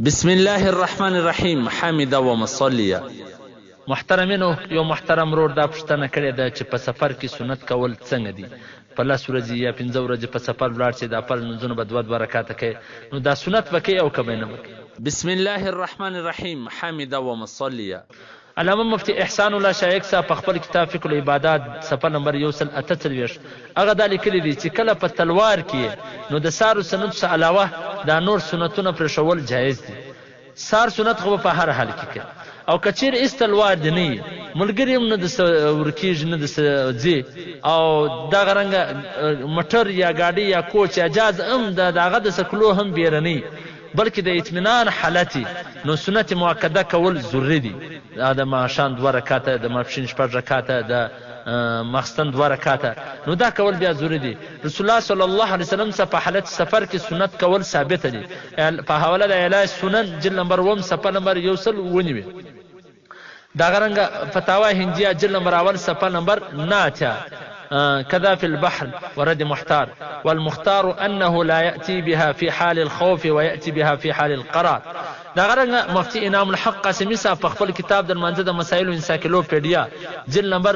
بسم الله الرحمن الرحیم. حامده و مصلیه. محترمینو، یو محترم رور دا پوښتنه کړې ده چې په سفر کې سنت کول څنګه دي؟ په 10 ورځې یا 15 ورځې په سفر ولاړ شي، د فرض لمونځونه به 2 رکعاته کوي، نو دا سنت به کوي او که به نه به کوي؟ بسم الله الرحمن الرحیم. حامده و مصلیه. علامه مفتی احسان الله شایق صاحب په خپل کتاب فقه العبادات صفحه نمبر 148 هغه دا لیکلي دي چې کله په تلوار کې نو د سارو سنت څخه علاوه دا نور سنتونه پرېښول جایز دي. سار سنت خو په هر حال کې کوي، او که چیرې هېڅ تلوار دی نه وي، ملګري هم نه دسه ورکېږي نه دسه ځي، او دغه رنګه موټر یا ګاډي یا کوچ یا جاز هم د هغه د سکلو هم بیره نه وي، بلکې د اطمینان حالت نو سنت مؤکده کول ضروري دي. د ماښام 2 رکعاته، د ماپښین 4 رکعاته، د ماخستن 2 رکعاته، نو دا کول بیا ضروري دي. رسول الله صلی الله علیه وسلم څخه په حالت سفر کې سنت کول ثابت دي. په حواله د علاج سنن جلد نمبر 1 صفحه نمبر 119 دغه رنګه فتاوا هندیه جلد نمبر 1 صفحه نمبر 9 كذا في البحر ورد محتار والمختار أنه لا يأتي بها في حال الخوف ويأتي بها في حال القرار. دا غرنګ مفتی انعام الحق قاسمی صاحب په خپل کتاب د منځ د مسائل انسایکلوپیډیا جلد نمبر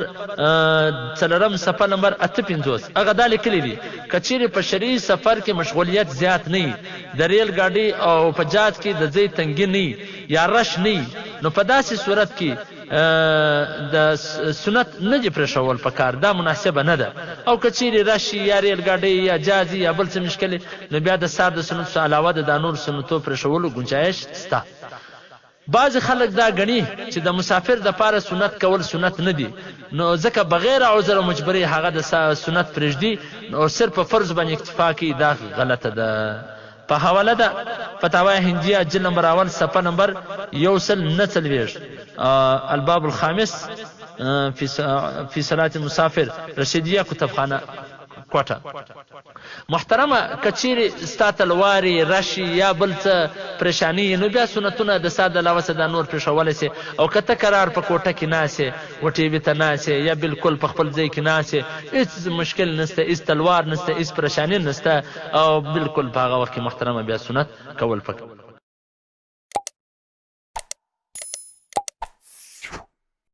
4 صفحه نمبر 58 هغه دا لیکلي دي کچېرې په شرعي سفر کې مشغولیت زیات نه وي، د ریل ګاډي او په جاز کې د ځای تنګي نه یا رش نه، نو په داسې صورت کې د سنت نه دي پرېښول پکار، دا مناسبه نه ده. او که چیرې راشي یا ریل ګاډی یا جازي یا بل څه مشکل، نو بیا د سار د سنت څخه علاوه د نور سنتو پرېښولو گنجایش شته. بعض خلک دا ګڼي چې د مسافر د پاره سنت کول سنت نه دي، نو ځکه بغیر عذر او مجبوري هغه د سنت پرېږدي او صرف په فرض باندې اکتفا کوي، دا غلطه ده. په حواله ده فتاوا هندیه جلد نمبر 1 صفحه نمبر 149 الباب الخامس في صلاة المسافر رشیدیه کتابخانه کوټه. محترمه کچېرې ستا تلوارې راشي یا بل څه پریشاني، نو بیا سنتونه د ساده علاوه څه دا نور پرېښولی سي، او که ته قرار په کوټه کې ناستې و ټي وي ته ناستې یا بلکل په خپل ځای کې ناستې، هېڅ مشکل نشته، هېڅ تلوار نشته، هېڅ پریشاني نشته، او بلکل په هغه وخت کې محترمه بیا سنت کول پکار.